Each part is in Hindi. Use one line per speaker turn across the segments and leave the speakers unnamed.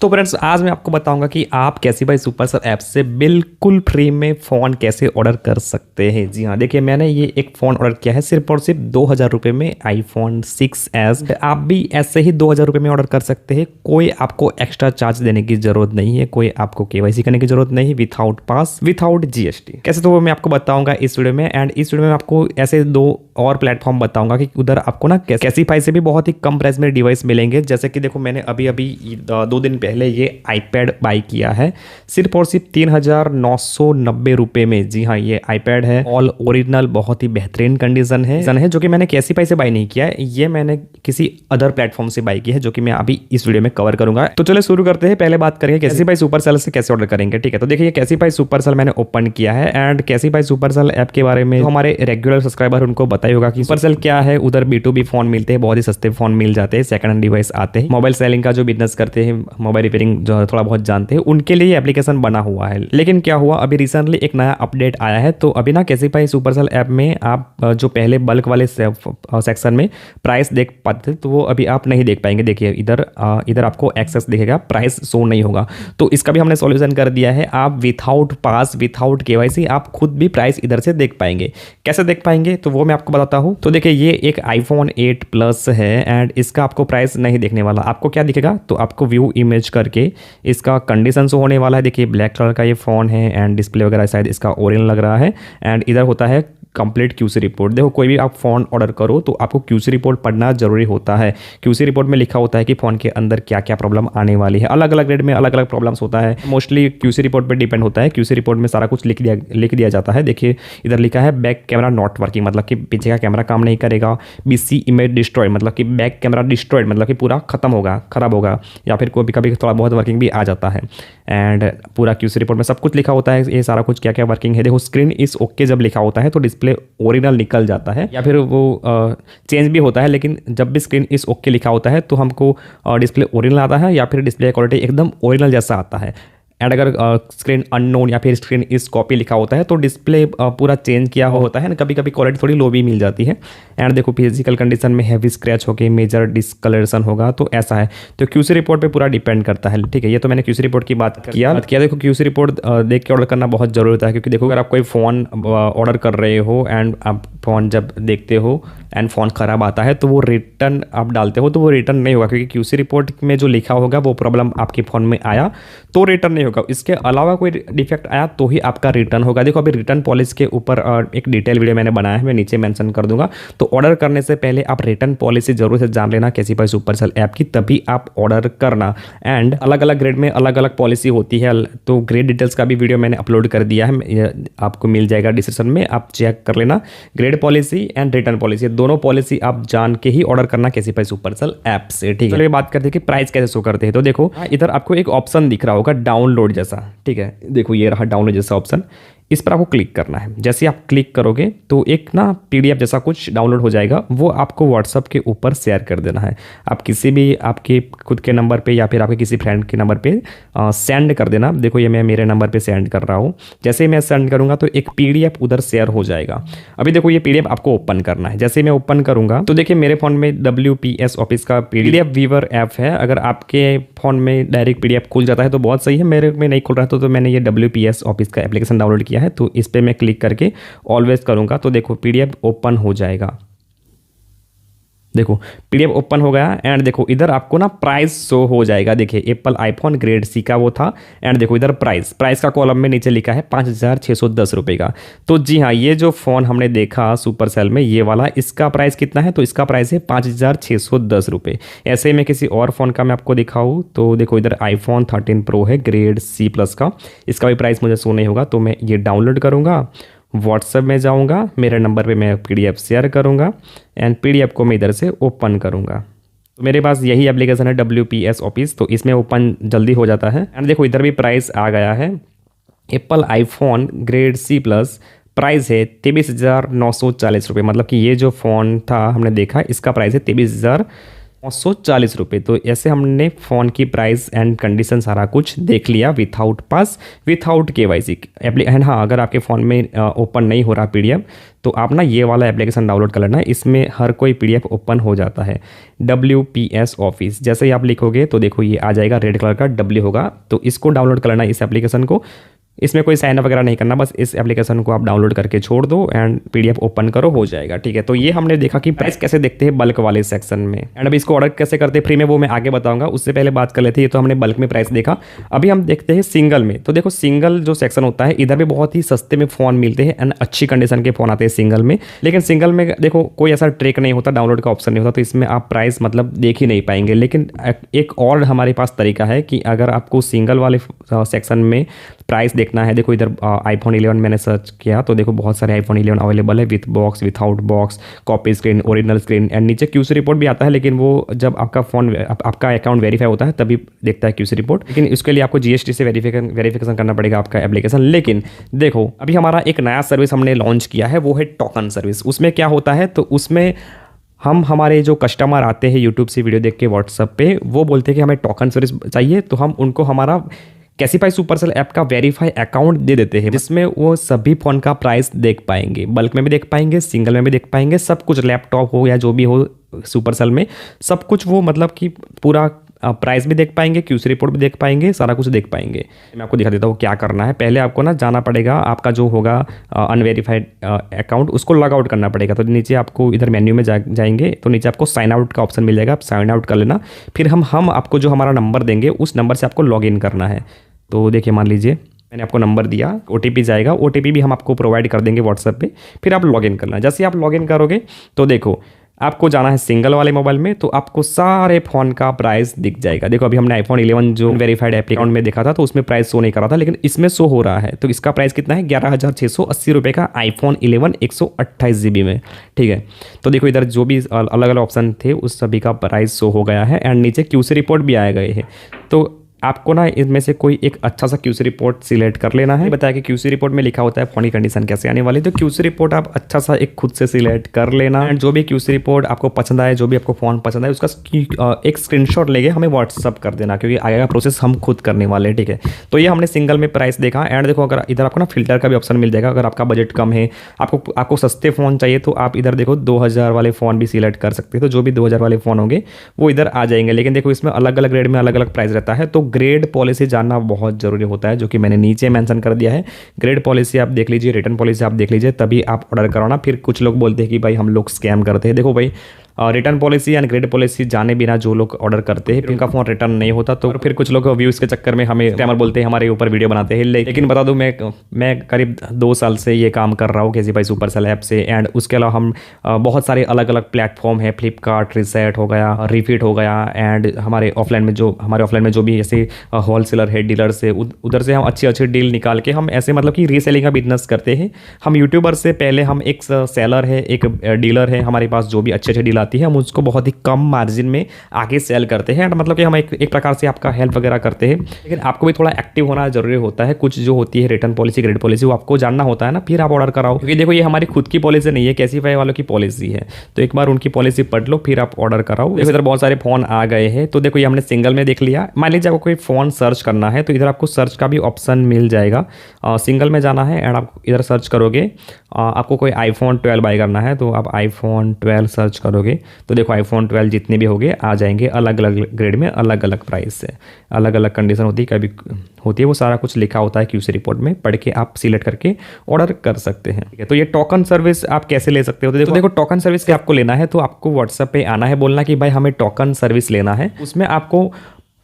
तो फ्रेंड्स आज मैं आपको बताऊंगा कि आप कैसी भाई सुपरसेल ऐप से बिल्कुल फ्री में फ़ोन कैसे ऑर्डर कर सकते हैं। जी हाँ, देखिए मैंने ये एक फ़ोन ऑर्डर किया है सिर्फ और सिर्फ 2000 रुपये में, आईफोन 6s। आप भी ऐसे ही 2000 रुपये में ऑर्डर कर सकते हैं। कोई आपको एक्स्ट्रा चार्ज देने की जरूरत नहीं है, कोई आपको केवाईसी करने की जरूरत नहीं, विथआउट पास विथआउट जीएसटी। कैसे तो वो मैं आपको बताऊंगा इस वीडियो में। एंड इस वीडियो में आपको ऐसे दो और प्लेटफॉर्म बताऊंगा कि उधर आपको ना कैसीफाई से भी बहुत ही कम प्राइस में डिवाइस मिलेंगे। जैसे कि देखो मैंने अभी 2 दिन पहले ये आईपैड बाई किया है सिर्फ और सिर्फ 3990 रुपए में। जी हाँ, ये आईपैड है, ऑल ओरिजिनल, बहुत ही बेहतरीन कंडीशन है जो कि मैंने कैसीफाई से बाई नहीं किया है, ये मैंने किसी अदर प्लेटफॉर्म से बाई की है, जो कि मैं अभी इस वीडियो में कवर करूंगा। तो चलो शुरू करते हैं। पहले बात करेंगे कैसीफाई सुपरसेल से कैसे ऑर्डर करेंगे। ठीक है, तो देखिए कैसीफाई सुपरसेल मैंने ओपन किया है। एंड कैसीफाई सुपरसेल ऐप के बारे में हमारे रेगुलर सब्सक्राइबर उनको बताई होगा कि सुपरसेल क्या है। उधर B2B फोन मिलते हैं, बहुत ही सस्ते फोन मिल जाते हैं, सेकंड हैंड डिवाइस आते हैं। मोबाइल सेलिंग का जो बिजनेस करते हैं, मोबाइल रिपेयरिंग जो थोड़ा बहुत जानते हैं, उनके लिए एप्लीकेशन बना हुआ है। लेकिन क्या हुआ, अभी रिसेंटली एक नया अपडेट आया है। तो अभी ना कैसीफाई सुपरसेल ऐप में आप जो पहले बल्क वाले सेक्शन में प्राइस देख पाते थे, तो वो अभी आप नहीं देख पाएंगे। देखिए इधर आपको एक्सेस दिखेगा, प्राइस शो नहीं होगा। तो इसका भी हमने सॉल्यूशन कर दिया है। आप विथआउट पास विथआउट केवाईसी आप खुद भी प्राइस इधर से देख पाएंगे। कैसे देख पाएंगे तो वो मैं आपको बताता हूँ। तो देखिए ये एक आईफोन 8 प्लस है एंड इसका आपको प्राइस नहीं देखने वाला। आपको क्या दिखेगा, तो आपको व्यू इमेज करके इसका कंडीशन शो होने वाला है। देखिए ब्लैक कलर का ये फ़ोन है एंड डिस्प्ले वगैरह शायद इसका ओरिजिनल लग रहा है। एंड इधर होता है कंप्लीट क्यूसी रिपोर्ट। देखो कोई भी आप फ़ोन ऑर्डर करो तो आपको क्यूसी रिपोर्ट पढ़ना जरूरी होता है। क्यूसी रिपोर्ट में लिखा होता है कि फ़ोन के अंदर क्या क्या प्रॉब्लम आने वाली है। अलग अलग रेट में अलग अलग प्रॉब्लम्स होता है, मोस्टली क्यूसी रिपोर्ट पर डिपेंड होता है। क्यूसी रिपोर्ट में सारा कुछ लिख दिया जाता है। देखिए इधर लिखा है बैक कैमरा नॉट वर्किंग, मतलब कि पीछे का कैमरा काम नहीं करेगा। बीसी इमेज डिस्ट्रॉयड, मतलब कि बैक कैमरा डिस्ट्रॉयड, मतलब कि पूरा खत्म होगा, खराब होगा, या फिर कभी कभी थोड़ा बहुत वर्किंग भी आ जाता है। एंड पूरा क्यूसी रिपोर्ट में सब कुछ लिखा होता है, ये सारा कुछ क्या क्या वर्किंग है। देखो स्क्रीन इज ओके जब लिखा होता है तो डिस्प्ले ओरिजिनल निकल जाता है, या फिर वो चेंज भी होता है। लेकिन जब भी स्क्रीन इज ओके लिखा होता है तो हमको डिस्प्ले ओरिजिनल आता है, या फिर डिस्प्ले क्वालिटी एकदम ओरिजिनल जैसा आता है। एंड अगर स्क्रीन अननोन या फिर स्क्रीन इस कॉपी लिखा होता है तो डिस्प्ले पूरा चेंज किया हुआ होता है। कभी कभी क्वालिटी थोड़ी लो भी मिल जाती है। एंड देखो फिजिकल कंडीशन में हैवी स्क्रैच होके मेजर डिस्कलरेशन होगा, तो ऐसा है। तो क्यूसी रिपोर्ट पे पूरा डिपेंड करता है। ठीक है, ये तो मैंने क्यूसी रिपोर्ट की बात किया। देखो क्यूसी रिपोर्ट देख के ऑर्डर करना बहुत जरूरी होता है, क्योंकि देखो अगर आप कोई फ़ोन ऑर्डर कर रहे हो एंड आप फ़ोन जब देखते हो एंड फ़ोन ख़राब आता है तो वो रिटर्न आप डालते हो तो वो रिटर्न नहीं होगा, क्योंकि क्यूसी रिपोर्ट में जो लिखा होगा वो प्रॉब्लम आपके फ़ोन में आया तो रिटर्न नहीं होगा। इसके अलावा कोई डिफेक्ट आया तो ही आपका रिटर्न होगा। देखो अभी रिटर्न पॉलिसी के ऊपर एक डिटेल वीडियो मैंने बनाया है, मैं नीचे मेंशन कर दूंगा। तो ऑर्डर करने से पहले आप रिटर्न पॉलिसी जरूर से जान लेना कैसीफाई सुपरसेल ऐप की, तभी आप ऑर्डर करना। एंड अलग अलग ग्रेड में अलग अलग पॉलिसी होती है, तो ग्रेड डिटेल्स का भी वीडियो मैंने अपलोड कर दिया है, आपको मिल जाएगा डिस्क्रिप्शन में, आप चेक कर लेना। Grade policy and return policy दोनों पॉलिसी आप जान के ही ऑर्डर करना कैसीफाई सुपरसेल ऐप से। ठीक है, चलिए बात करते हैं कि प्राइस कैसे शो करते हैं। तो देखो इधर आपको एक ऑप्शन दिख रहा होगा डाउनलोड जैसा। ठीक है, देखो ये रहा डाउनलोड जैसा ऑप्शन, इस पर आपको क्लिक करना है। जैसे आप क्लिक करोगे तो एक ना PDF जैसा कुछ डाउनलोड हो जाएगा, वो आपको WhatsApp के ऊपर शेयर कर देना है। आप किसी भी आपके खुद के नंबर पे या फिर आपके किसी फ्रेंड के नंबर पे सेंड कर देना। देखो ये मैं मेरे नंबर पे सेंड कर रहा हूँ। जैसे ही मैं सेंड करूँगा तो एक PDF उधर शेयर हो जाएगा। अभी देखो ये PDF आपको ओपन करना है। जैसे मैं ओपन करूँगा तो देखिए मेरे फ़ोन में WPS ऑफिस का PDF व्यूअर ऐप है। अगर आपके फ़ोन में डायरेक्ट PDF खुल जाता है तो बहुत सही है, मेरे में नहीं खुल रहा है तो मैंने ये WPS ऑफिस का एप्लीकेशन डाउनलोड किया है। तो इस पे मैं क्लिक करके ऑलवेज करूंगा तो देखो PDF ओपन हो जाएगा। देखो PDF ओपन हो गया एंड देखो इधर आपको ना प्राइस शो हो जाएगा। देखिए एप्पल आईफोन ग्रेड C का वो था। एंड देखो इधर प्राइस का कॉलम में नीचे लिखा है 5610 रुपये का। तो जी हाँ, ये जो फ़ोन हमने देखा सुपरसेल में ये वाला, इसका प्राइस कितना है, तो इसका प्राइस है 5610 रुपये। ऐसे में किसी और फ़ोन का मैं आपको दिखाऊँ तो देखो इधर आईफोन 13 प्रो है ग्रेड C प्लस का, इसका भी प्राइस मुझे शो नहीं होगा। तो मैं ये डाउनलोड करूँगा, व्हाट्सएप में जाऊंगा, मेरे नंबर पे मैं PDF शेयर करूंगा एंड PDF को मैं इधर से ओपन करूंगा। तो मेरे पास यही एप्लीकेशन है WPS ऑफिस, तो इसमें ओपन जल्दी हो जाता है। एंड देखो इधर भी प्राइस आ गया है। Apple iPhone grade C plus price है 23,940 रुपये, मतलब कि ये जो फ़ोन था हमने देखा इसका प्राइस है 23,940 ₹540। तो ऐसे हमने फ़ोन की प्राइस एंड कंडीशन सारा कुछ देख लिया without pass, without KYC and हाँ, अगर आपके फ़ोन में ओपन नहीं हो रहा पीडीएफ तो आप ना ये वाला एप्लीकेशन डाउनलोड कर लेना। इसमें हर कोई पीडीएफ ओपन हो जाता है। WPS ऑफिस जैसे ही आप लिखोगे तो देखो ये आ जाएगा, रेड कलर का W होगा, तो इसको डाउनलोड कर लेना, इस एप्लीकेशन को। इसमें कोई साइन अप वगैरह नहीं करना, बस इस एप्लीकेशन को आप डाउनलोड करके छोड़ दो एंड पीडीएफ ओपन करो, हो जाएगा। ठीक है, तो ये हमने देखा कि प्राइस कैसे देखते हैं बल्क वाले सेक्शन में, एंड अभी इसको ऑर्डर कैसे करते हैं फ्री में, वो मैं आगे बताऊंगा। उससे पहले बात कर लेते हैं, ये तो हमने बल्क में प्राइस देखा। अभी हम देखते हैं सिंगल में। तो देखो सिंगल जो सेक्शन होता है, इधर भी बहुत ही सस्ते में फ़ोन मिलते हैं एंड अच्छी कंडीशन के फ़ोन आते हैं सिंगल में। लेकिन सिंगल में देखो कोई ऐसा ट्रैक नहीं होता, डाउनलोड का ऑप्शन नहीं होता, तो इसमें आप प्राइस मतलब देख ही नहीं पाएंगे। लेकिन एक और हमारे पास तरीका है कि अगर आपको सिंगल वाले सेक्शन में प्राइस देखना है, देखो इधर iPhone 11 मैंने सर्च किया तो देखो बहुत सारे iPhone 11 अवेलेबल है, with box, without box, copy screen, original screen, and नीचे क्यूसी रिपोर्ट भी आता है। लेकिन वो जब आपका फ़ोन आपका अकाउंट वेरीफाई होता है तभी देखता है क्यूसी रिपोर्ट, लेकिन इसके लिए आपको GST से वेरीफिकेशन करना पड़ेगा आपका एप्लीकेशन। लेकिन देखो अभी हमारा एक नया सर्विस हमने लॉन्च किया है, वो है टोकन सर्विस। उसमें क्या होता है, तो उसमें हम हमारे जो कस्टमर आते हैं यूट्यूब से वीडियो देख के व्हाट्सअप पे, वो बोलते हैं कि हमें टोकन सर्विस चाहिए, तो हम उनको हमारा कैसीफाई सुपरसेल ऐप का वेरीफाई अकाउंट दे देते हैं, जिसमें वो सभी फ़ोन का प्राइस देख पाएंगे, बल्क में भी देख पाएंगे, सिंगल में भी देख पाएंगे, सब कुछ, लैपटॉप हो या जो भी हो सुपरसेल में, सब कुछ वो मतलब कि पूरा प्राइस भी देख पाएंगे, क्यूसी रिपोर्ट भी देख पाएंगे, सारा कुछ देख पाएंगे। मैं आपको दिखा देता हूँ क्या करना है। पहले आपको ना जाना पड़ेगा, आपका जो होगा अनवेरीफाइड अकाउंट, उसको लॉग आउट करना पड़ेगा। तो नीचे आपको इधर मेन्यू में जाएंगे तो नीचे आपको साइन आउट का ऑप्शन मिल जाएगा, आप साइन आउट कर लेना। फिर हम आपको जो हमारा नंबर देंगे उस नंबर से आपको लॉग इन करना है। तो देखिए मान लीजिए मैंने आपको नंबर दिया, OTP जाएगा, OTP भी हम आपको प्रोवाइड कर देंगे व्हाट्सएप पे, फिर आप लॉगिन करना। जैसे आप लॉगिन करोगे तो देखो आपको जाना है सिंगल वाले मोबाइल में, तो आपको सारे फ़ोन का प्राइस दिख जाएगा। देखो अभी हमने iPhone 11 जो वेरीफाइड अकाउंट में देखा था तो उसमें प्राइस शो नहीं कर रहा था, लेकिन इसमें शो हो रहा है। तो इसका प्राइस कितना है, 11,680 रुपये का iPhone 11 128 GB में। ठीक है, तो देखो इधर जो भी अलग अलग ऑप्शन थे उस सभी का प्राइस शो हो गया है, एंड नीचे क्यूसी रिपोर्ट भी आए गए हैं। तो आपको ना इसमें से कोई एक अच्छा सा क्यूसी रिपोर्ट सिलेक्ट कर लेना है। बताया कि क्यूसी रिपोर्ट में लिखा होता है फ़ोन की कंडीशन कैसे आने वाली, तो क्यूसी रिपोर्ट आप अच्छा सा एक खुद से सिलेक्ट कर लेना, एंड जो भी क्यूसी रिपोर्ट आपको पसंद आए, जो भी आपको फ़ोन पसंद आए, उसका एक स्क्रीनशॉट लेके हमें व्हाट्सअप कर देना, क्योंकि आगे का प्रोसेस हम खुद करने वाले हैं। ठीक है, तो ये हमने सिंगल में प्राइस देखा। एंड देखो अगर इधर आपको ना फिल्टर का भी ऑप्शन मिल जाएगा, अगर आपका बजट कम है, आपको सस्ते फ़ोन चाहिए, तो आप इधर देखो 2000 वाले फ़ोन भी सिलेक्ट कर सकते हैं। तो जो भी 2000 वाले फ़ोन होंगे वो इधर आ जाएंगे। लेकिन देखो इसमें अलग अलग ग्रेड में अलग अलग प्राइस रहता है, तो ग्रेड पॉलिसी जानना बहुत जरूरी होता है, जो कि मैंने नीचे मेंशन कर दिया है। ग्रेड पॉलिसी आप देख लीजिए, रिटर्न पॉलिसी आप देख लीजिए, तभी आप ऑर्डर कराना। फिर कुछ लोग बोलते हैं कि भाई हम लोग स्कैम करते हैं। देखो भाई return policy and grade policy जाने बिना जो लोग ऑर्डर करते हैं उनका फ़ोन रिटर्न नहीं होता, तो फिर कुछ लोग व्यूज़ के चक्कर में हमें स्कैमर बोलते हैं, हमारे ऊपर वीडियो बनाते हैं। लेकिन बता दूं मैं करीब 2 साल से ये काम कर रहा हूँ कैसीफाई सुपरसेल ऐप से, एंड उसके अलावा हम बहुत सारे अलग अलग प्लेटफॉर्म है, फ्लिपकार्ट, रीसेट हो गया, रिफिट हो गया, एंड हमारे ऑफलाइन में जो भी ऐसे होलसेलर है, डीलर से, उधर से हम अच्छी डील निकाल के हम ऐसे मतलब कि रीसेलिंग का बिजनेस करते हैं। हम यूट्यूबर से पहले हम एक सेलर है, एक डीलर है, हमारे पास जो भी अच्छे डील आती है हम उसको बहुत ही कम मार्जिन में आगे सेल करते हैं, मतलब कि हम एक प्रकार से आपका हेल्प वगैरह करते हैं। लेकिन आपको भी थोड़ा एक्टिव होना जरूरी होता है। कुछ जो होती है रिटर्न पॉलिसी, ग्रेड पॉलिसी, वो आपको जानना होता है ना, फिर आप ऑर्डर कराओ। क्योंकि देखो ये हमारी खुद की पॉलिसी नहीं है, कैसीफाई वालों की पॉलिसी है, तो एक बार उनकी पॉलिसी पढ़ लो फिर आप ऑर्डर कराओ। देखो इधर बहुत सारे फ़ोन आ गए हैं, तो देखो ये हमने सिंगल में देख लिया। मान लीजिए आपको कोई फ़ोन सर्च करना है तो इधर आपको सर्च का भी ऑप्शन मिल जाएगा। सिंगल में जाना है एंड आप इधर सर्च करोगे, आपको कोई iPhone 12 बाय करना है तो आप iPhone 12 सर्च करोगे तो देखो iPhone 12 जितने भी होंगे आ जाएंगे, अलग अलग ग्रेड में, अलग अलग प्राइस से, अलग अलग कंडीशन होती है, कभी होती है, वो सारा कुछ लिखा होता है क्यूसी रिपोर्ट में, पढ़ के आप सिलेक्ट करके ऑर्डर कर सकते हैं। ठीक है, तो ये टोकन सर्विस आप कैसे ले सकते हो, तो देखो टोकन सर्विस के आपको लेना है तो आपको व्हाट्सएप पे आना है, बोलना कि भाई हमें टोकन सर्विस लेना है। उसमें आपको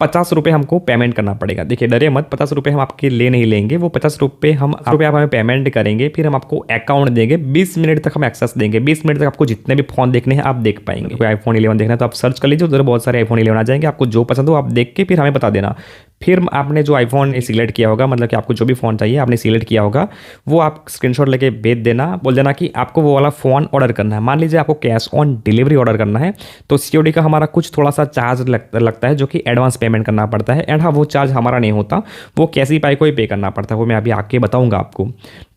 50 रुपये हमको पेमेंट करना पड़ेगा। देखिए डरे मत, 50 रुपये हम आपके ले नहीं लेंगे, वो 50 रुपये आप हमें पेमेंट करेंगे, फिर हम आपको अकाउंट देंगे, 20 मिनट तक हम एक्सेस देंगे, 20 मिनट तक आपको जितने भी फ़ोन देखने हैं आप देख पाएंगे। कोई iPhone 11 देखना है तो आप सर्च कर लीजिए, उधर बहुत सारे iPhone 11 आ जाएंगे, आपको जो पसंद हो आप देख के फिर हमें बता देना। फिर आपने जो आईफोन सिलेक्ट किया होगा, मतलब कि आपको जो भी फ़ोन चाहिए आपने सिलेक्ट किया होगा, वो आप स्क्रीनशॉट लेके भेज देना, बोल देना कि आपको वो वाला फ़ोन ऑर्डर करना है। मान लीजिए आपको कैश ऑन डिलीवरी ऑर्डर करना है, तो सीओडी का हमारा कुछ थोड़ा सा चार्ज लगता है, जो कि एडवांस पेमेंट करना पड़ता है। एंड हाँ, वो चार्ज हमारा नहीं होता, वो कैसीपाई को ही पे करना पड़ता है, वो मैं अभी आके बताऊँगा आपको।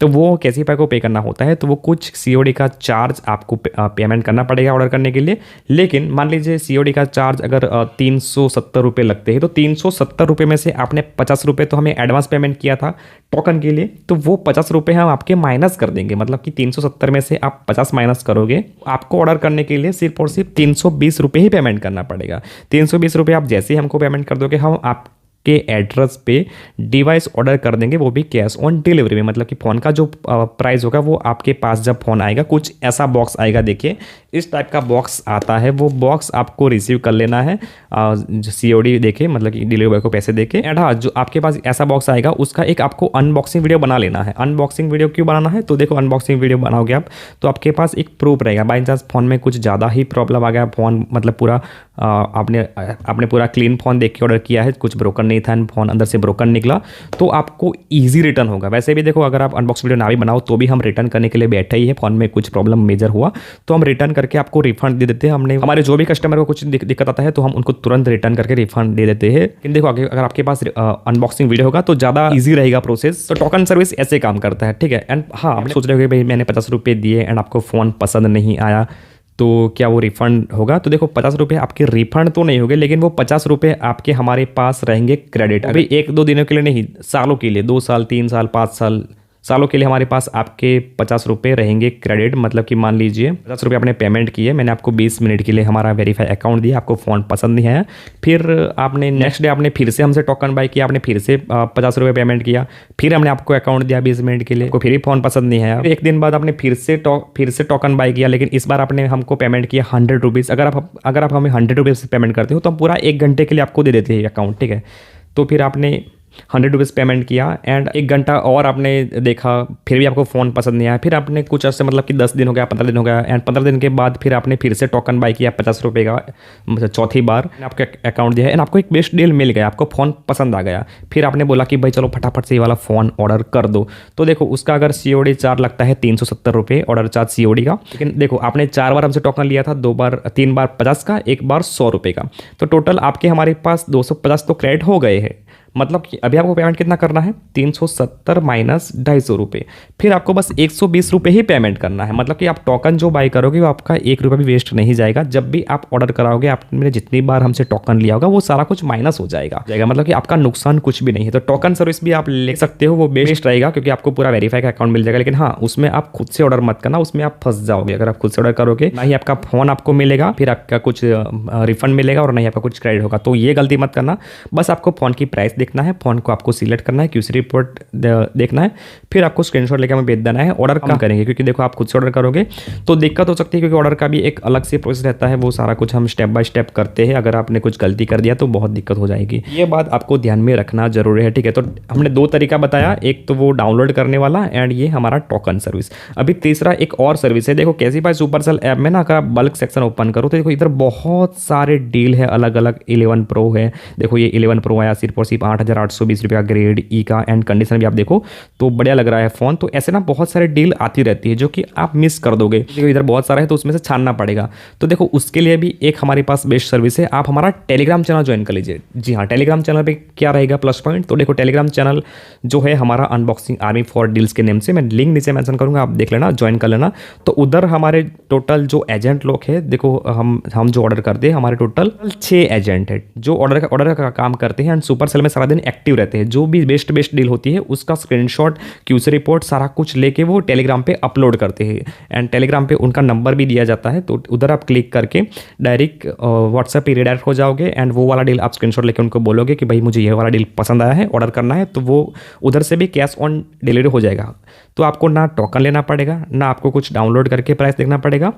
तो वो कैसीपाई को पे करना होता है, तो वो कुछ सीओडी का चार्ज आपको पेमेंट करना पड़ेगा ऑर्डर करने के लिए। लेकिन मान लीजिए सीओडी का चार्ज अगर 370 रुपये लगते हैं, तो 370 रुपये में से आपने 50 रुपये तो हमें एडवांस पेमेंट किया था टोकन के लिए, तो वो 50 रुपये हम आपके माइनस कर देंगे। मतलब कि 370 में से आप 50 माइनस करोगे, आपको ऑर्डर करने के लिए सिर्फ और सिर्फ 320 रुपये ही पेमेंट करना पड़ेगा। 320 रुपये आप जैसे ही हमको पेमेंट कर दोगे, हम आप के एड्रेस पे डिवाइस ऑर्डर कर देंगे, वो भी कैश ऑन डिलीवरी में। मतलब कि फ़ोन का जो प्राइस होगा वो आपके पास जब फ़ोन आएगा, कुछ ऐसा बॉक्स आएगा, देखिए इस टाइप का बॉक्स आता है, वो बॉक्स आपको रिसीव कर लेना है सीओडी देके, मतलब कि डिलीवरी बॉय को पैसे देके। एंड हाँ, जो आपके पास ऐसा बॉक्स आएगा उसका एक आपको अनबॉक्सिंग वीडियो बना लेना है। अनबॉक्सिंग वीडियो क्यों बनाना है, तो देखो अनबॉक्सिंग वीडियो बनाओगे आप तो आपके पास एक प्रूफ रहेगा। बाई चांस फ़ोन में कुछ ज़्यादा ही प्रॉब्लम आ गया, फ़ोन मतलब पूरा आपने पूरा क्लीन फ़ोन देख के ऑर्डर किया है, कुछ ब्रोकन नहीं था, फ़ोन अंदर से ब्रोकन निकला, तो आपको ईजी रिटर्न होगा। वैसे भी देखो, अगर आप अनबॉक्स वीडियो ना भी बनाओ तो भी हम रिटर्न करने के लिए बैठे ही है। फ़ोन में कुछ प्रॉब्लम मेजर हुआ तो हम रिटर्न करके आपको रिफंड दे देते हैं। हमने हमारे जो भी कस्टमर को कुछ दिक्कत आता है तो हम उनको तुरंत रिटर्न करके रिफंड दे देते हैं। लेकिन देखो, अगर आपके पास अनबॉक्सिंग वीडियो होगा तो ज़्यादा ईजी रहेगा प्रोसेस। तो टोकन सर्विस ऐसे काम करता है, ठीक है। एंड हाँ, आप सोच रहे हो कि भाई मैंने 50 रुपये दिए एंड आपको फ़ोन पसंद नहीं आया, तो क्या वो रिफ़ंड होगा? तो देखो, 50 रुपये आपके रिफ़ंड तो नहीं होंगे, लेकिन वो 50 रुपये आपके हमारे पास रहेंगे क्रेडिट। अभी 1-2 दिनों के लिए नहीं, सालों के लिए, 2 साल 3 साल 5 साल सालों के लिए हमारे पास आपके 50 रुपये रहेंगे क्रेडिट। मतलब कि मान लीजिए 50 रुपये आपने पेमेंट किए, मैंने आपको 20 मिनट के लिए हमारा वेरीफाई अकाउंट दिया, आपको फ़ोन पसंद नहीं आया, फिर आपने नेक्स्ट डे आपने फिर से हमसे टोकन बाय किया, आपने फिर से 50 रुपये पेमेंट किया, फिर हमने आपको अकाउंट दिया 20 मिनट के लिए, आपको फिर ही फ़ोन पसंद नहीं आया। एक दिन बाद आपने फिर से टोकन बाय किया, लेकिन इस बार आपने हमको पेमेंट किया 100 रुपीज़। अगर आप हमें 100 रुपीज़ पेमेंट करते हो तो हम पूरा 1 घंटे के लिए आपको दे देते हैं अकाउंट, ठीक है। तो फिर आपने 100 रुपीज़ पेमेंट किया एंड 1 घंटा और आपने देखा, फिर भी आपको फ़ोन पसंद नहीं आया, फिर आपने कुछ अर्से मतलब कि 10 दिन हो गया, 15 दिन हो गया, एंड 15 दिन के बाद फिर आपने फिर से टोकन बाय किया 50 रुपये का, मतलब चौथी बार आपके अकाउंट दिया है एंड आपको एक बेस्ट डील मिल गया, आपको फ़ोन पसंद आ गया। फिर आपने बोला कि भाई चलो फटाफट से ये वाला फ़ोन ऑर्डर कर दो। तो देखो, उसका अगर सीओडी चार्ज लगता है 370 रुपये ऑर्डर चार्ज सीओडी का। लेकिन देखो, आपने 4 बार हमसे टोकन लिया था, 3 बार 50 का, 1 बार 100 रुपये का, तो टोटल आपके हमारे पास 250 तो क्रेडिट हो गए हैं। मतलब कि अभी आपको पेमेंट कितना करना है, 370 माइनस 250 रुपये, फिर आपको बस 120 रुपये ही पेमेंट करना है। मतलब कि आप टोकन जो बाई करोगे वो आपका 1 रुपया भी वेस्ट नहीं जाएगा। जब भी आप ऑर्डर कराओगे, आपने जितनी बार हमसे टोकन लिया होगा वो सारा कुछ माइनस हो जाएगा। मतलब कि आपका नुकसान कुछ भी नहीं है। तो टोकन सर्विस भी आप ले सकते हो, वो बेस्ट रहेगा क्योंकि आपको पूरा वेरीफाई का अकाउंट मिल जाएगा। लेकिन हाँ, उसमें आप खुद से ऑर्डर मत करना, उसमें आप फंस जाओगे। अगर आप खुद से ऑर्डर करोगे, ना ही आपका फ़ोन आपको मिलेगा, फिर आपका कुछ रिफंड मिलेगा और नहीं आपका कुछ क्रेडिट होगा। तो ये गलती मत करना। बस आपको फ़ोन की प्राइस देखना है, फ़ोन को आपको सिलेक्ट करना है, क्यूसी रिपोर्ट देखना है, फिर आपको स्क्रीनशॉट लेकर हमें भेज देना है। ऑर्डर कम करेंगे क्योंकि देखो, आप खुद से ऑर्डर करोगे तो दिक्कत हो सकती है, क्योंकि ऑर्डर का भी एक अलग से प्रोसेस रहता है, वो सारा कुछ हम स्टेप बाय स्टेप करते हैं। अगर आपने कुछ गलती कर दिया तो बहुत दिक्कत हो जाएगी, ये बात आपको ध्यान में रखना जरूरी है, ठीक है। तो हमने 2 तरीका बताया, एक तो वो डाउनलोड करने वाला एंड ये हमारा टोकन सर्विस। अभी तीसरा एक और सर्विस है, देखो कैसीपाई सुपरसेल ऐप में ना, अगर आप बल्क सेक्शन ओपन करो तो देखो इधर बहुत सारे डील है अलग अलग। 11 प्रो है, देखो ये 11 प्रो आया सिर्फ और सिर्फ 8,820 रुपये का ग्रेड ई का, एंड कंडीशन भी आप देखो तो बढ़िया लग रहा है फ़ोन। तो ऐसे ना बहुत सारे डील आती रहती है जो कि आप मिस कर दोगे। देखो इधर बहुत सारा है तो उसमें से छानना पड़ेगा। तो देखो, उसके लिए भी एक हमारे पास बेस्ट सर्विस है, आप हमारा टेलीग्राम चैनल ज्वाइन कर लीजिए। जी हाँ, टेलीग्राम चैनल पे क्या रहेगा प्लस पॉइंट, तो देखो टेलीग्राम चैनल जो है हमारा अनबॉक्सिंग आर्मी फॉर डील्स के नेम से, मैं लिंक नीचे मेंशन करूंगा, आप देख लेना, ज्वाइन कर लेना। तो उधर हमारे टोटल जो एजेंट लोग हैं, देखो हम जो ऑर्डर करते हैं, हमारे टोटल 6 एजेंट है जो ऑर्डर का काम करते हैं एंड सुपरसेल में सारा दिन एक्टिव रहते हैं। जो भी बेस्ट डील होती है उसका स्क्रीनशॉट, क्यूसी रिपोर्ट सारा कुछ लेके वो टेलीग्राम पे अपलोड करते हैं एंड टेलीग्राम पे उनका नंबर भी दिया जाता है। तो उधर आप क्लिक करके डायरेक्ट व्हाट्सएप पे रिडायरेक्ट हो जाओगे एंड वो वाला डील आप स्क्रीनशॉट लेके उनको बोलोगे कि भाई मुझे ये वाला डील पसंद आया है, ऑर्डर करना है, तो वो उधर से भी कैश ऑन डिलीवरी हो जाएगा। तो आपको ना टोकन लेना पड़ेगा, ना आपको कुछ डाउनलोड करके प्राइस देखना पड़ेगा,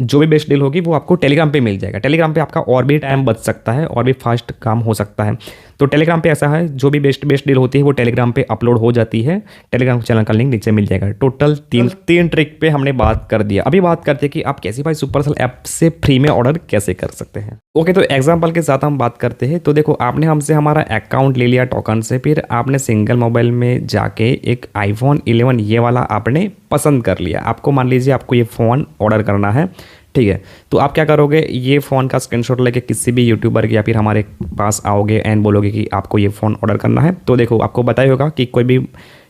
जो भी बेस्ट डील होगी वो आपको टेलीग्राम पे मिल जाएगा। टेलीग्राम पे आपका और भी टाइम बच सकता है और भी फास्ट काम हो सकता है। तो टेलीग्राम पे ऐसा है, जो भी बेस्ट डील होती है वो टेलीग्राम पे अपलोड हो जाती है। टेलीग्राम चैनल का लिंक नीचे मिल जाएगा। टोटल तीन ट्रिक पे हमने बात कर दिया। अभी बात करते हैं कि आप कैसीफाई सुपरसेल ऐप से फ्री में ऑर्डर कैसे कर सकते हैं। ओके, तो एग्जाम्पल के साथ हम बात करते हैं। तो देखो, आपने हमसे हमारा अकाउंट ले लिया टोकन से, फिर आपने सिंगल मोबाइल में जाके एक iPhone 11 ये वाला आपने पसंद कर लिया। आपको मान लीजिए आपको ये फ़ोन ऑर्डर करना है, ठीक है। तो आप क्या करोगे, ये फ़ोन का स्क्रीनशॉट लेके किसी भी यूट्यूबर के या फिर हमारे पास आओगे एंड बोलोगे कि आपको ये फ़ोन ऑर्डर करना है। तो देखो, आपको बताया होगा कि कोई भी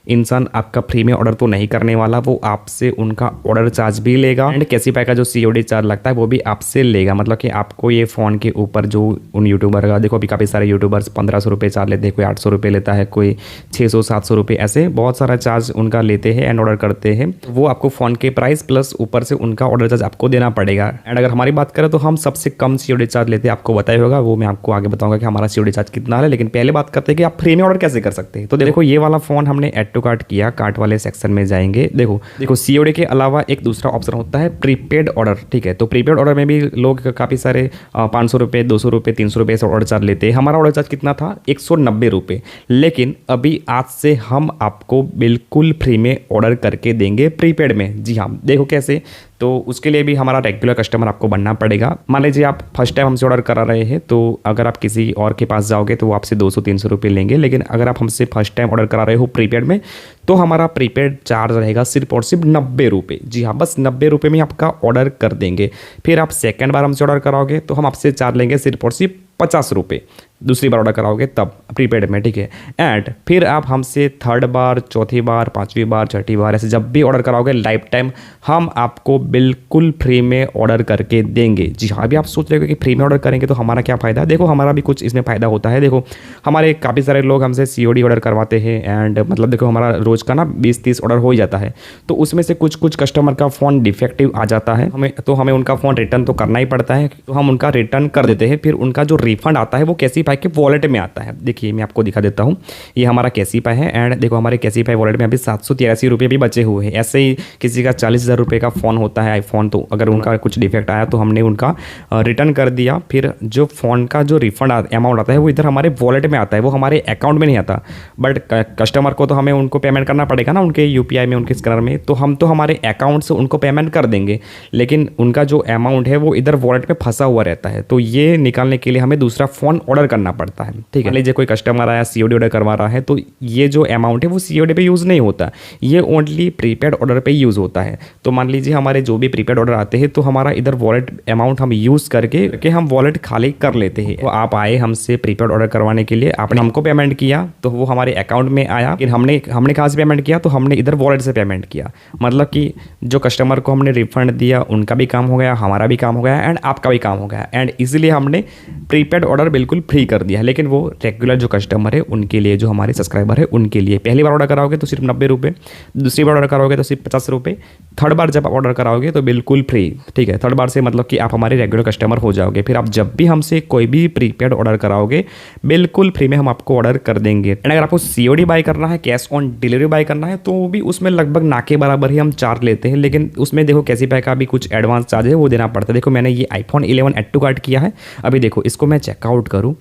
इंसान आपका फ्री में ऑर्डर तो नहीं करने वाला, वो आपसे उनका ऑर्डर चार्ज भी लेगा एंड कैसीफाई का जो COD चार्ज लगता है वो भी आपसे लेगा। मतलब कि आपको ये फ़ोन के ऊपर जो उन यूट्यूबर का, देखो अभी काफ़ी सारे यूट्यूबर्स 1500 रुपये चार्ज लेते हैं, कोई 800 रुपये लेता है, कोई 600-700 रुपये, ऐसे बहुत सारा चार्ज उनका लेते हैं एंड ऑर्डर करते हैं। वो आपको फ़ोन के प्राइस प्लस ऊपर से उनका ऑर्डर चार्ज आपको देना पड़ेगा। एंड अगर हमारी बात करें तो हम सबसे कम COD चार्ज लेते हैं, आपको बताया होगा, वो मैं आपको आगे बताऊँगा कि हमारा COD चार्ज कितना है। लेकिन पहले बात करते हैं कि आप फ्री में ऑर्डर कैसे कर सकते हैं। तो देखो, ये वाला फ़ोन हमने ऐड टू कार्ट किया, कार्ट वाले सेक्शन में जाएंगे। देखो COD के अलावा एक दूसरा ऑप्शन होता है प्रीपेड ऑर्डर, ठीक है। तो प्रीपेड ऑर्डर में भी लोग काफ़ी सारे 500 रुपये, 200 रुपये, 300 रुपये ऐसे ऑर्डर चार्ज लेते हैं। हमारा ऑर्डर चार्ज कितना था, 190 रुपये। लेकिन अभी आज से हम आपको बिल्कुल फ्री में ऑर्डर करके देंगे प्रीपेड में। जी हाँ, देखो कैसे। तो उसके लिए भी हमारा रेगुलर कस्टमर आपको बनना पड़ेगा। मान लीजिए आप फर्स्ट टाइम हमसे ऑर्डर करा रहे हैं, तो अगर आप किसी और के पास जाओगे तो वो आपसे 200-300 रुपये लेंगे। लेकिन अगर आप हमसे फर्स्ट टाइम ऑर्डर करा रहे हो प्रीपेड में, तो हमारा प्रीपेड चार्ज रहेगा सिर्फ और सिर्फ 90 रुपये। जी हाँ, बस 90 रुपये में आपका ऑर्डर कर देंगे। फिर आप सेकेंड बार हमसे ऑर्डर कराओगे तो हम आपसे चार्ज लेंगे सिर्फ और सिर्फ 50 रुपये। दूसरी बार ऑर्डर कराओगे तब प्रीपेड में, ठीक है। एंड फिर आप हमसे थर्ड बार, चौथी बार, पांचवी बार, छठी बार, ऐसे जब भी ऑर्डर कराओगे लाइफ टाइम हम आपको बिल्कुल फ्री में ऑर्डर करके देंगे। जी हाँ, अभी आप सोच रहे हो कि फ्री में ऑर्डर करेंगे तो हमारा क्या फ़ायदा है। देखो, हमारा भी कुछ इसमें फ़ायदा होता है। देखो, हमारे काफ़ी सारे लोग हमसे COD ऑर्डर करवाते हैं एंड मतलब देखो हमारा रोज़ का ना 20-30 ऑर्डर हो ही जाता है। तो उसमें से कुछ कस्टमर का फ़ोन डिफेक्टिव आ जाता है, हमें उनका फ़ोन रिटर्न तो करना ही पड़ता है। तो हम उनका रिटर्न कर देते हैं। फिर उनका जो रिफंड आता है वो कैसीफाई के वॉलेट में आता है। देखिए, मैं आपको दिखा देता हूँ, ये हमारा कैसीफाई है एंड देखो हमारे कैसीफाई वॉलेट में अभी 783 रुपये भी बचे हुए हैं। ऐसे ही किसी का 40,000 रुपये का फ़ोन होता है आईफोन, तो अगर उनका कुछ डिफेक्ट आया तो हमने उनका रिटर्न कर दिया। फिर जो फ़ोन का जो रिफंड अमाउंट आता है वो इधर हमारे वॉलेट में आता है, वो हमारे अकाउंट में नहीं आता। बट कस्टमर को तो हमें उनको पेमेंट करना पड़ेगा ना, उनके UPI में, उनके स्कैनर में। तो हम तो हमारे अकाउंट से उनको पेमेंट कर देंगे, लेकिन उनका जो अमाउंट है वो इधर वॉलेट में फंसा हुआ रहता है। तो ये निकालने के लिए हमें दूसरा फ़ोन ऑर्डर करना पड़ता है, ठीक है। मान लीजिए कोई कस्टमर आया, COD ऑर्डर करवा रहा है, तो ये जो अमाउंट है वो COD पे यूज़ नहीं होता, ये ओनली प्रीपेड ऑर्डर पे यूज़ होता है। तो मान लीजिए हमारे जो भी प्रीपेड ऑर्डर आते हैं तो हमारा इधर वॉलेट अमाउंट हम यूज़ करके हम वॉलेट खाली कर लेते हैं। तो आप आए हमसे प्रीपेड ऑर्डर करवाने के लिए, आपने हमको पेमेंट किया तो वो हमारे अकाउंट में आया। लेकिन हमने कहाँ से पेमेंट किया, तो हमने इधर वॉलेट से पेमेंट किया। मतलब कि जो कस्टमर को हमने रिफंड दिया उनका भी काम हो गया, हमारा भी काम हो गया एंड आपका भी काम हो गया। एंड इसीलिए हमने प्रीपेड ऑर्डर बिल्कुल फ्री कर दिया। लेकिन वो रेगुलर जो कस्टमर है उनके लिए, जो हमारे सब्सक्राइबर है उनके लिए, पहली बार ऑर्डर कराओगे तो सिर्फ 90 रुपये, दूसरी बार ऑर्डर कराओगे तो सिर्फ 50 रुपये, थर्ड बार जब आप ऑर्डर कराओगे तो बिल्कुल फ्री, ठीक है। थर्ड बार से मतलब कि आप हमारे रेगुलर कस्टमर हो जाओगे। फिर आप जब भी हमसे कोई भी प्रीपेड ऑर्डर कराओगे बिल्कुल फ्री में हम आपको ऑर्डर कर देंगे। एंड अगर आपको COD बाय करना है, कैश ऑन डिलीवरी बाय करना है, तो भी उसमें लगभग ना के बराबर ही हम चार्ज लेते हैं। लेकिन उसमें देखो कैसीफाई का भी कुछ एडवांस चार्ज है वो देना पड़ता है। देखो, मैंने ये iPhone 11 ऐड टू कार्ट किया है। अभी देखो, इसको मैं चेकआउट करूँ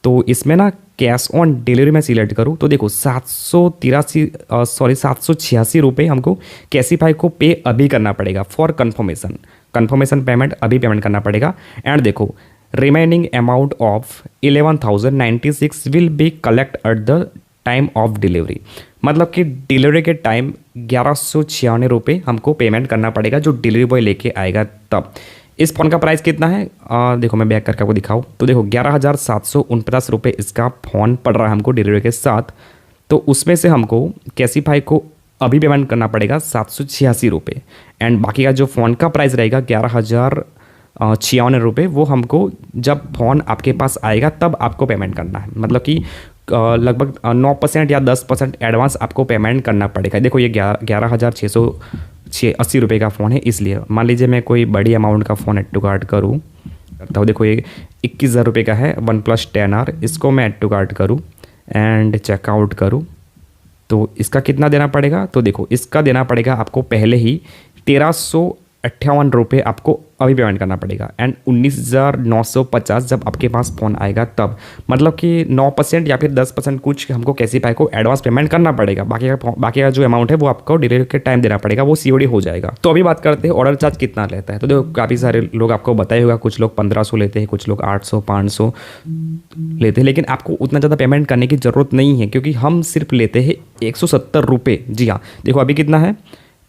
तो इसमें ना कैश ऑन डिलीवरी में सिलेक्ट करूँ तो देखो 786 रुपये हमको कैसीफाई को पे अभी करना पड़ेगा फॉर कन्फर्मेशन पेमेंट अभी पेमेंट करना पड़ेगा। एंड देखो, remaining amount of 11,096 will be collect at the time of delivery. मतलब कि डिलीवरी के टाइम 1196 रुपये हमको पेमेंट करना पड़ेगा, जो डिलीवरी बॉय लेके आएगा तब। इस फ़ोन का प्राइस कितना है, देखो मैं बैक करके आपको दिखाऊँ तो देखो 11,749 रुपये इसका फ़ोन पड़ रहा है हमको डिलीवरी के साथ। तो उसमें से हमको कैसीफाई को अभी पेमेंट करना पड़ेगा 786 रुपये। एंड बाकी का जो फ़ोन का प्राइस रहेगा 11,096 रुपये, वो हमको जब फ़ोन आपके पास आएगा तब आपको पेमेंट करना है। मतलब कि लगभग 9% या 10% एडवांस आपको पेमेंट करना पड़ेगा। देखो, ये 11,680 रुपये का फ़ोन है, इसलिए मान लीजिए मैं कोई बड़ी अमाउंट का फ़ोन ऐड टू कार्ट करता हूँ। देखो, ये 21,000 रुपये का है, OnePlus 10R। इसको मैं ऐड टू कार्ट करूँ एंड चेकआउट करूँ तो इसका कितना देना पड़ेगा, तो देखो इसका देना पड़ेगा आपको पहले ही 1300 ₹58 आपको अभी पेमेंट करना पड़ेगा एंड 19,950 जब आपके पास फ़ोन आएगा तब, मतलब कि 9% या फिर 10% कुछ हमको कैसीपाई को एडवांस पेमेंट करना पड़ेगा। बाकी का जो अमाउंट है वो आपको डिलीवरी के टाइम देना पड़ेगा, वो सीओडी हो जाएगा। तो अभी बात करते हैं ऑर्डर चार्ज कितना लेता है। तो देखो काफ़ी सारे लोग आपको बताए होगा, कुछ लोग 1500 लेते हैं, कुछ लोग 800 500 लेते हैं, लेकिन आपको उतना ज़्यादा पेमेंट करने की ज़रूरत नहीं है क्योंकि हम सिर्फ लेते हैं ₹170। जी हाँ, देखो अभी कितना है,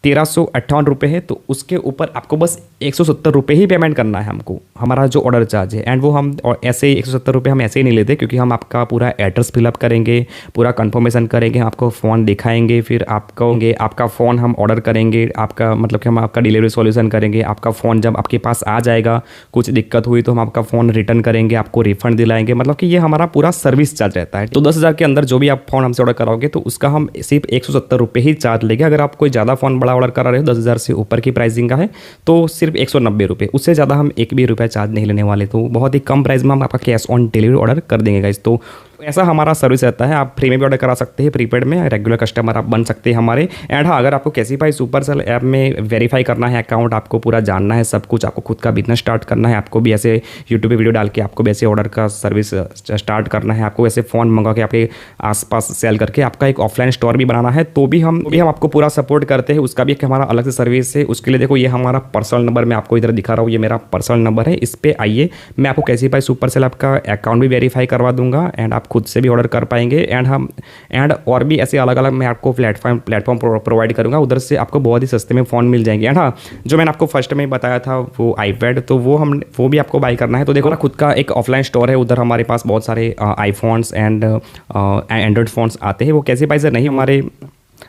₹1358 है, तो उसके ऊपर आपको बस ₹170 ही पेमेंट करना है हमको, हमारा जो ऑर्डर चार्ज है। एंड वो हम और ऐसे ही ₹170 हम ऐसे ही नहीं लेते क्योंकि हम आपका पूरा एड्रेस फिलअप करेंगे, पूरा कंफर्मेशन करेंगे, आपको फ़ोन दिखाएंगे, फिर आपका फ़ोन हम ऑर्डर करेंगे, आपका मतलब कि हम आपका डिलीवरी सॉल्यूशन करेंगे। आपका फ़ोन जब आपके पास आ जाएगा, कुछ दिक्कत हुई तो हम आपका फ़ोन रिटर्न करेंगे, आपको रिफंड दिलाएंगे, मतलब कि ये हमारा पूरा सर्विस चार्ज रहता है। तो 10,000 के अंदर जो भी आप फ़ोन हमसे ऑर्डर कराओगे तो उसका हम सिर्फ ₹170 ही चार्ज लेंगे। अगर आप कोई ज़्यादा फ़ोन ऑर्डर करा रहे हो, 10,000 से ऊपर की प्राइसिंग का है, तो सिर्फ ₹190, उससे ज़्यादा हम एक भी रुपया चार्ज नहीं लेने वाले। तो बहुत ही कम प्राइस में हम आपका कैश ऑन डिलीवरी ऑर्डर कर देंगे गाइस। तो ऐसा हमारा सर्विस रहता है। आप फ्री में भी ऑर्डर करा सकते हैं, प्रीपेड में, रेगुलर कस्टमर आप बन सकते हैं हमारे। एंड हाँ, अगर आपको कैसीपाई सुपरसेल ऐप में वेरीफाई करना है अकाउंट, आपको पूरा जानना है सब कुछ, आपको खुद का बिजनेस स्टार्ट करना है, आपको भी ऐसे यूट्यूब पे वीडियो डाल के आपको भी ऐसे ऑर्डर का सर्विस स्टार्ट करना है, आपको ऐसे फ़ोन मंगा के आपके आसपास सेल करके आपका एक ऑफलाइन स्टोर भी बनाना है, तो भी हम आपको पूरा सपोर्ट करते हैं। उसका भी एक हमारा अलग से सर्विस है। उसके लिए देखो ये हमारा पर्सनल नंबर मैं आपको इधर दिखा रहा हूँ, ये मेरा पर्सनल नंबर है, इस पर आइए, मैं आपको कैसीपाई सुपरसेल आपका अकाउंट भी वेरीफाई करवा दूंगा एंड आप खुद से भी ऑर्डर कर पाएंगे। एंड और भी ऐसे अलग अलग मैं आपको प्लेटफॉर्म प्रोवाइड करूंगा, उधर से आपको बहुत ही सस्ते में फ़ोन मिल जाएंगे। एंड हाँ, जो मैंने आपको फर्स्ट में बताया था वो आईपैड, तो वो भी आपको बाई करना है। तो देखो ना, खुद का एक ऑफलाइन स्टोर है, उधर हमारे पास बहुत सारे आईफोन्स एंड एंड्रॉयड फ़ोन्स आते हैं। वो कैसीपाई से नहीं, हमारे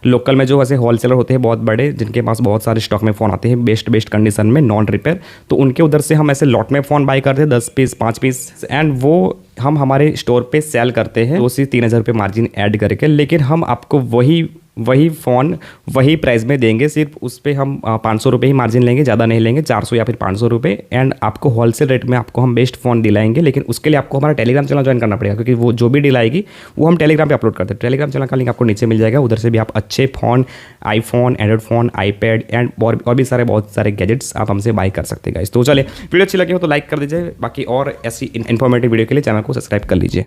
लोकल में जो ऐसे होलसेलर होते हैं बहुत बड़े, जिनके पास बहुत सारे स्टॉक में फ़ोन आते हैं बेस्ट कंडीशन में, नॉन रिपेयर, तो उनके उधर से हम ऐसे लॉट में फ़ोन बाई करते हैं, 10 पीस 5 पीस, एंड वो हम हमारे स्टोर पे सेल करते हैं 2 से 3 हज़ार रुपये मार्जिन ऐड करके। लेकिन हम आपको वही फ़ोन वही प्राइस में देंगे, सिर्फ उस पर हम ₹500 ही मार्जिन लेंगे, ज़्यादा नहीं लेंगे, 400 या फिर ₹500। एंड आपको होलसेल रेट में आपको हम बेस्ट फ़ोन दिलाएंगे। लेकिन उसके लिए आपको हमारा टेलीग्राम चैनल ज्वाइन करना पड़ेगा, क्योंकि वो जो भी डील आएगी वो हम टेलीग्राम पे अपलोड करते हैं। टेलीग्राम चैनल का लिंक आपको नीचे मिल जाएगा, उधर से भी आप अच्छे phone, iPhone, Android phone, iPad and और भी बहुत सारे गैजेट्स आप हमसे बाई कर सकते हैं गाइस। तो चलिए, वीडियो अच्छी लगी हो तो लाइक कर दीजिए, बाकी और ऐसी इन्फॉर्मेटिव वीडियो के लिए चैनल को सब्सक्राइब कर लीजिए।